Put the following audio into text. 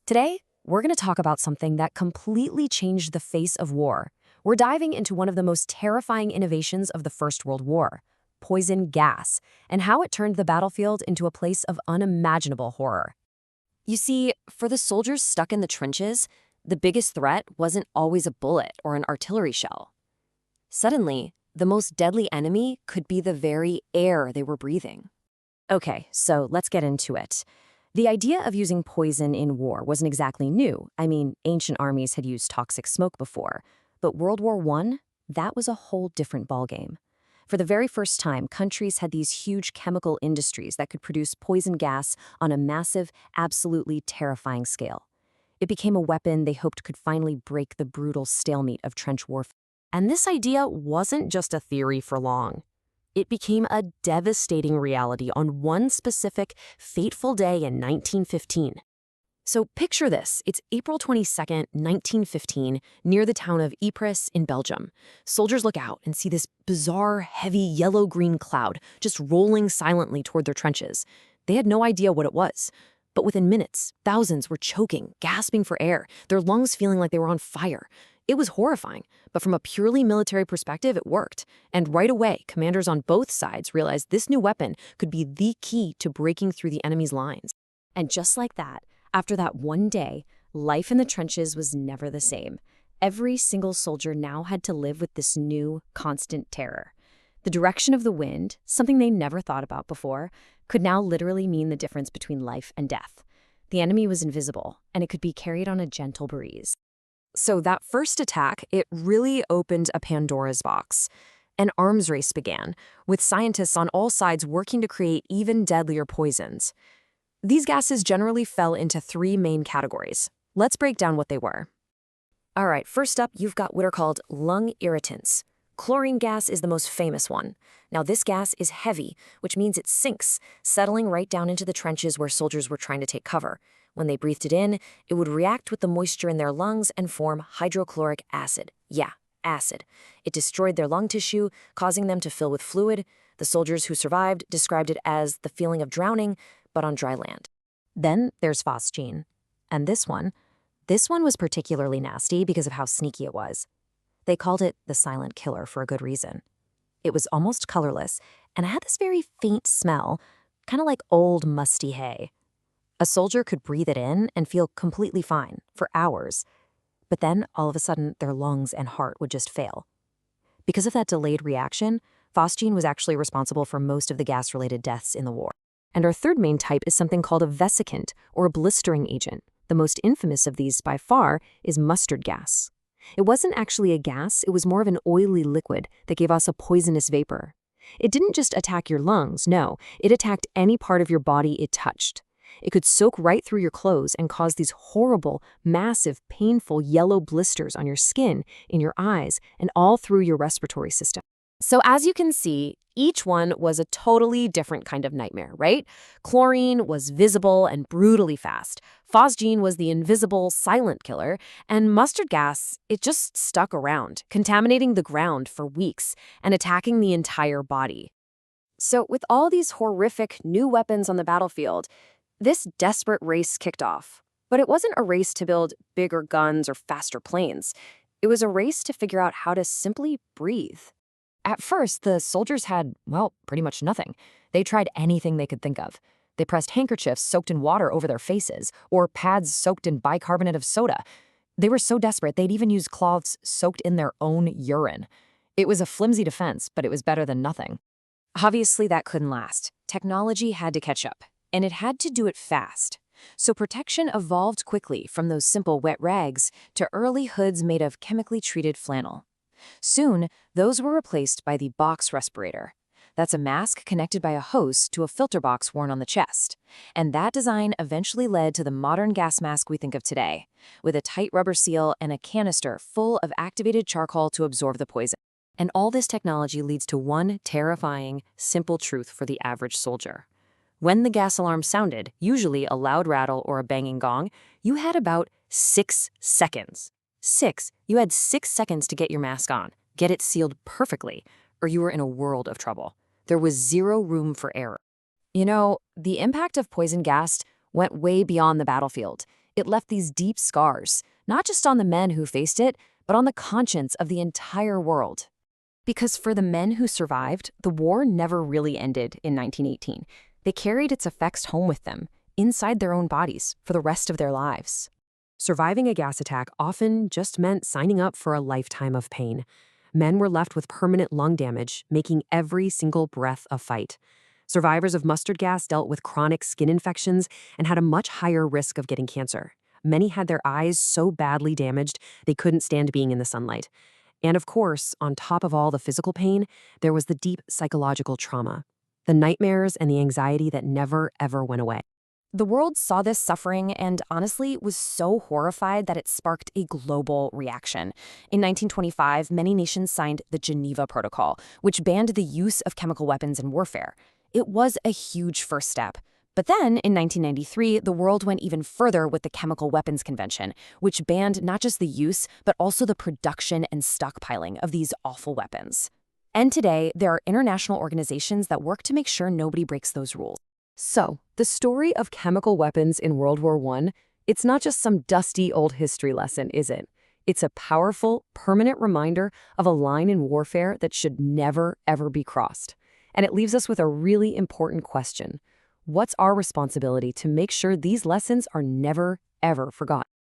Today, we're going to talk about something that completely changed the face of war. We're diving into one of the most terrifying innovations of the First World War, poison gas, and how it turned the battlefield into a place of unimaginable horror. You see, for the soldiers stuck in the trenches, the biggest threat wasn't always a bullet or an artillery shell. Suddenly, the most deadly enemy could be the very air they were breathing. Okay, so let's get into it. The idea of using poison in war wasn't exactly new. I mean, ancient armies had used toxic smoke before. But World War I, that was a whole different ballgame. For the very first time, countries had these huge chemical industries that could produce poison gas on a massive, absolutely terrifying scale. It became a weapon they hoped could finally break the brutal stalemate of trench warfare. And this idea wasn't just a theory for long. It became a devastating reality on one specific, fateful day in 1915. So picture this. It's April 22nd, 1915, near the town of Ypres in Belgium. Soldiers look out and see this bizarre, heavy yellow-green cloud just rolling silently toward their trenches. They had no idea what it was. But within minutes, thousands were choking, gasping for air, their lungs feeling like they were on fire. It was horrifying, but from a purely military perspective, it worked. And right away, commanders on both sides realized this new weapon could be the key to breaking through the enemy's lines. And just like that, after that one day, life in the trenches was never the same. Every single soldier now had to live with this new, constant terror. The direction of the wind, something they never thought about before, could now literally mean the difference between life and death. The enemy was invisible, and it could be carried on a gentle breeze. So that first attack, it really opened a Pandora's box. An arms race began, with scientists on all sides working to create even deadlier poisons. These gases generally fell into three main categories. Let's break down what they were. All right, first up, you've got what are called lung irritants. Chlorine gas is the most famous one. Now, this gas is heavy, which means it sinks, settling right down into the trenches where soldiers were trying to take cover. When they breathed it in, it would react with the moisture in their lungs and form hydrochloric acid. Yeah, acid. It destroyed their lung tissue, causing them to fill with fluid. The soldiers who survived described it as the feeling of drowning, but on dry land. Then there's phosgene. And this one was particularly nasty because of how sneaky it was. They called it the silent killer for a good reason. It was almost colorless, and it had this very faint smell, kind of like old musty hay. A soldier could breathe it in and feel completely fine for hours. But then, all of a sudden, their lungs and heart would just fail. Because of that delayed reaction, phosgene was actually responsible for most of the gas-related deaths in the war. And our third main type is something called a vesicant, or a blistering agent. The most infamous of these, by far, is mustard gas. It wasn't actually a gas, it was more of an oily liquid that gave us a poisonous vapor. It didn't just attack your lungs, no, it attacked any part of your body it touched. It could soak right through your clothes and cause these horrible, massive, painful yellow blisters on your skin, in your eyes, and all through your respiratory system. So as you can see, each one was a totally different kind of nightmare, right? Chlorine was visible and brutally fast. Phosgene was the invisible, silent killer. And mustard gas, it just stuck around, contaminating the ground for weeks and attacking the entire body. So with all these horrific new weapons on the battlefield, this desperate race kicked off. But it wasn't a race to build bigger guns or faster planes. It was a race to figure out how to simply breathe. At first, the soldiers had, well, pretty much nothing. They tried anything they could think of. They pressed handkerchiefs soaked in water over their faces, or pads soaked in bicarbonate of soda. They were so desperate they'd even use cloths soaked in their own urine. It was a flimsy defense, but it was better than nothing. Obviously, that couldn't last. Technology had to catch up, and it had to do it fast. So protection evolved quickly from those simple wet rags to early hoods made of chemically treated flannel. Soon, those were replaced by the box respirator. That's a mask connected by a hose to a filter box worn on the chest. And that design eventually led to the modern gas mask we think of today, with a tight rubber seal and a canister full of activated charcoal to absorb the poison. And all this technology leads to one terrifying, simple truth for the average soldier. When the gas alarm sounded, usually a loud rattle or a banging gong, you had about 6 seconds. You had 6 seconds to get your mask on, get it sealed perfectly, or you were in a world of trouble. There was zero room for error. You know, the impact of poison gas went way beyond the battlefield. It left these deep scars, not just on the men who faced it, but on the conscience of the entire world. Because for the men who survived, the war never really ended in 1918. They carried its effects home with them, inside their own bodies, for the rest of their lives. Surviving a gas attack often just meant signing up for a lifetime of pain. Men were left with permanent lung damage, making every single breath a fight. Survivors of mustard gas dealt with chronic skin infections and had a much higher risk of getting cancer. Many had their eyes so badly damaged they couldn't stand being in the sunlight. And of course, on top of all the physical pain, there was the deep psychological trauma, the nightmares and the anxiety that never, ever went away. The world saw this suffering and honestly was so horrified that it sparked a global reaction. In 1925, many nations signed the Geneva Protocol, which banned the use of chemical weapons in warfare. It was a huge first step. But then, in 1993, the world went even further with the Chemical Weapons Convention, which banned not just the use, but also the production and stockpiling of these awful weapons. And today, there are international organizations that work to make sure nobody breaks those rules. So, the story of chemical weapons in World War I, it's not just some dusty old history lesson, is it? It's a powerful, permanent reminder of a line in warfare that should never, ever be crossed. And it leaves us with a really important question. What's our responsibility to make sure these lessons are never, ever forgotten?